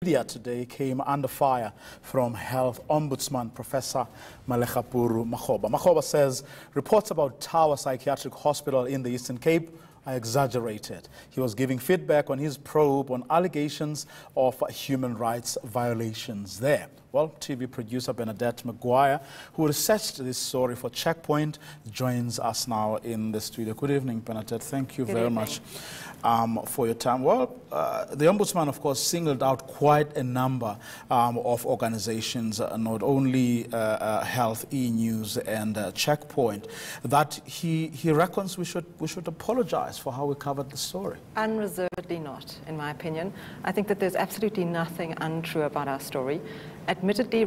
Media today came under fire from Health Ombudsman Professor Malegapuru Makgoba. Makgoba says reports about Tower Psychiatric Hospital in the Eastern Cape are exaggerated. He was giving feedback on his probe on allegations of human rights violations there. Well, TV producer Bernadette Maguire, who researched this story for Checkpoint, joins us now in the studio. Good evening, Bernadette. Thank you very much for your time. Well, the Ombudsman, of course, singled out quite a number of organizations, not only Health, E-News and Checkpoint, that he reckons we should apologize for how we covered the story. Unreservedly not, in my opinion. I think that there's absolutely nothing untrue about our story. Admittedly,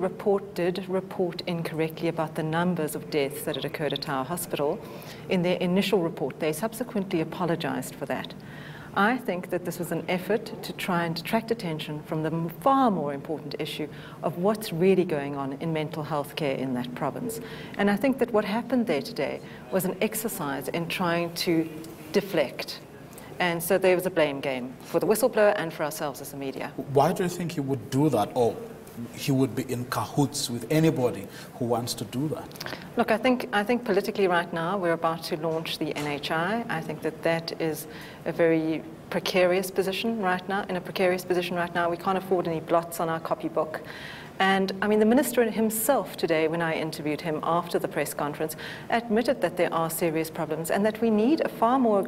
did report incorrectly about the numbers of deaths that had occurred at Tower Hospital. In their initial report, they subsequently apologized for that. I think that this was an effort to try and detract attention from the far more important issue of what's really going on in mental health care in that province. And I think that what happened there today was an exercise in trying to deflect. And so there was a blame game for the whistleblower and for ourselves as the media. Why do you think he would do that? Or he would be in cahoots with anybody who wants to do that? Look, I think politically right now we're about to launch the NHI. I think that is a very precarious position right now. In a precarious position right now, we can't afford any blots on our copybook. And I mean, the minister himself today, when I interviewed him after the press conference, admitted that there are serious problems and that we need a far more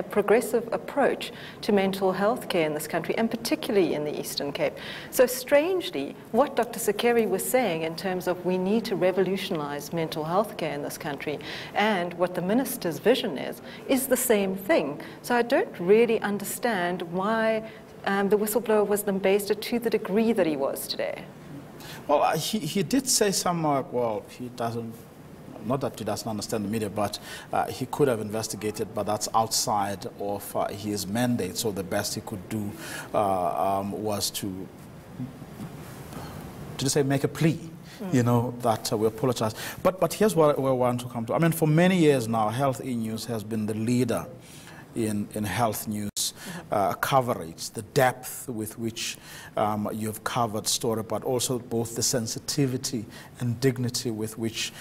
progressive approach to mental health care in this country, and particularly in the Eastern Cape. So strangely, what Dr. Sakeri was saying in terms of we need to revolutionize mental health care in this country, and what the minister's vision is the same thing. So I don't really understand why the whistleblower was lambasted to the degree that he was today. Well, he did say well, he doesn't, not that he doesn't understand the media, but he could have investigated, but that's outside of his mandate. So the best he could do was to say, make a plea, you know, that we apologize. But here's what we want to come to. I mean, for many years now, Health E-News has been the leader in health news coverage, the depth with which you've covered story, but also both the sensitivity and dignity with which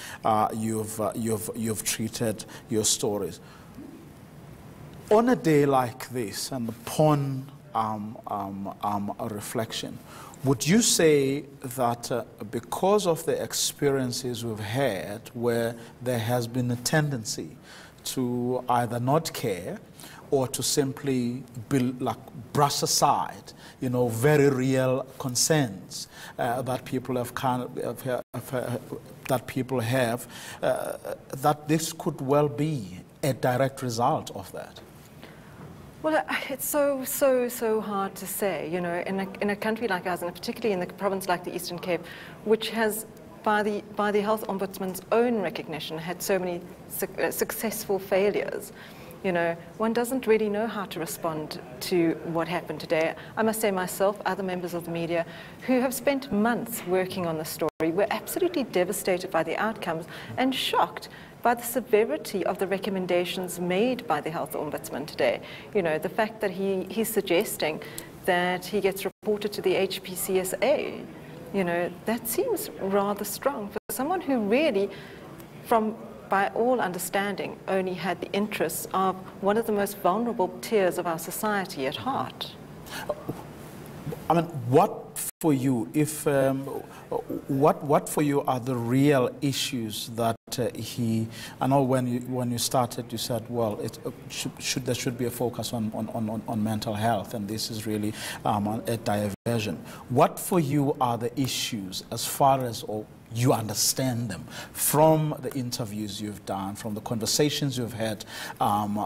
you've treated your stories. On a day like this, and upon a reflection, would you say that because of the experiences we've had where there has been a tendency to either not care or to simply brush aside, you know, very real concerns that people that this could well be a direct result of that? Well, it's so hard to say, you know, in a country like ours, and particularly in a province like the Eastern Cape, which has, by the Health Ombudsman's own recognition, had so many successful failures. You know, one doesn't really know how to respond to what happened today. I must say myself, other members of the media who have spent months working on the story were absolutely devastated by the outcomes and shocked by the severity of the recommendations made by the Health Ombudsman today. You know, the fact that he's suggesting that he gets reported to the HPCSA, you know, that seems rather strong for someone who really, by all understanding, only had the interests of one of the most vulnerable tiers of our society at heart. I mean, what for you, what for you are the real issues that I know when you started, you said, well, there should be a focus on mental health, and this is really a diversion. What for you are the issues as far as you understand them from the interviews you've done, from the conversations you've had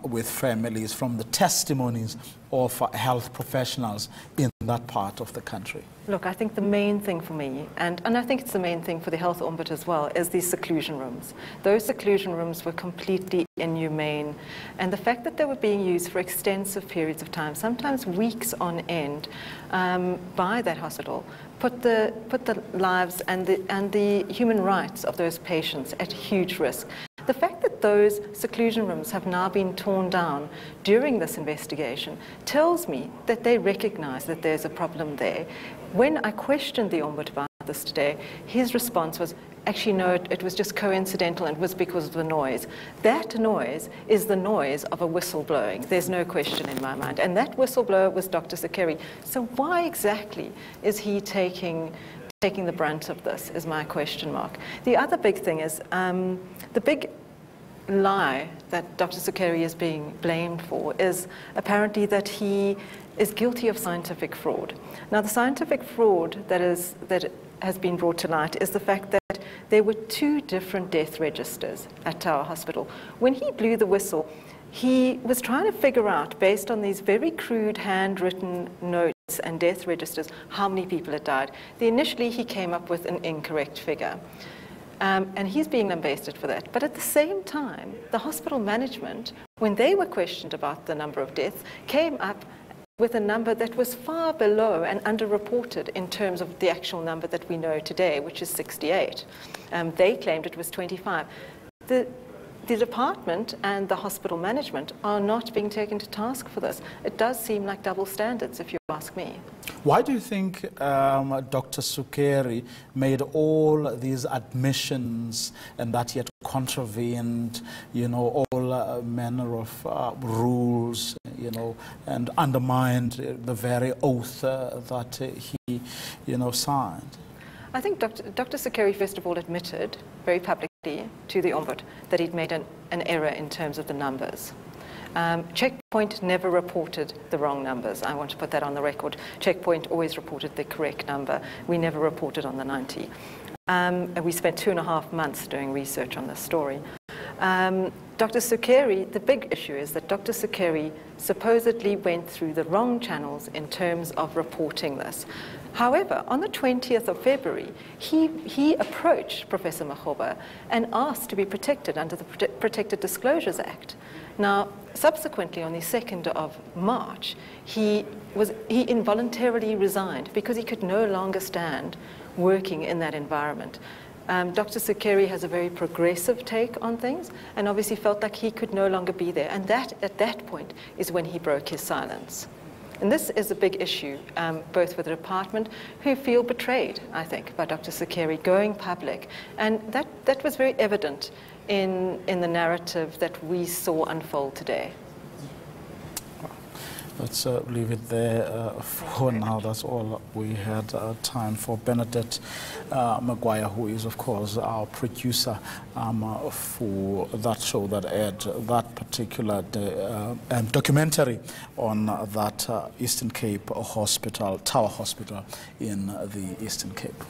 with families, from the testimonies of health professionals in that part of the country? Look, I think the main thing for me, and I think it's the main thing for the Health Ombudsman as well, is these seclusion rooms. Those seclusion rooms were completely inhumane, and the fact that they were being used for extensive periods of time, sometimes weeks on end, by that hospital, put the lives and the human rights of those patients at huge risk. The fact that those seclusion rooms have now been torn down during this investigation tells me that they recognize that there's a problem there. When I questioned the Ombudsman about this today, his response was, actually, no, it was just coincidental and it was because of the noise. That noise is the noise of a whistleblowing. There's no question in my mind. And that whistleblower was Dr. Sakeri. So why exactly is he taking the brunt of this, is my question mark. The other big thing is the big lie that Dr. Sakeri is being blamed for is apparently that he is guilty of scientific fraud. Now, the scientific fraud that has been brought to light is the fact that there were 2 different death registers at Tower Hospital. When he blew the whistle, he was trying to figure out, based on these very crude handwritten notes and death registers, how many people had died. Initially, he came up with an incorrect figure. And he's being lambasted for that. But at the same time, the hospital management, when they were questioned about the number of deaths, came up with a number that was far below and underreported in terms of the actual number that we know today, which is 68. They claimed it was 25. The department and the hospital management are not being taken to task for this. It does seem like double standards, if you ask me. Why do you think Dr. Sakeri made all these admissions and that he had contravened, all manner of rules, and undermined the very oath that he, signed? I think Dr. Sakeri, first of all, admitted very publicly to the Ombudsman that he'd made an error in terms of the numbers. Checkpoint never reported the wrong numbers. I want to put that on the record. Checkpoint always reported the correct number. We never reported on the 90. And we spent 2.5 months doing research on this story. Dr. Sakeri, the big issue is that Dr. Sakeri supposedly went through the wrong channels in terms of reporting this. However, on the 20th of February, he approached Professor Makgoba and asked to be protected under the Protected Disclosures Act. Now, subsequently, on the 2nd of March, he involuntarily resigned because he could no longer stand working in that environment. Dr. Sakeri has a very progressive take on things and obviously felt like he could no longer be there. And that, at that point, is when he broke his silence. And this is a big issue, both with the department, who feel betrayed, I think, by Dr. Sakeri going public. And that was very evident in the narrative that we saw unfold today. Let's leave it there for now. That's all we had time for. Bernadette Maguire, who is, of course, our producer for that show that aired that particular documentary on that Eastern Cape hospital, Tower Hospital in the Eastern Cape.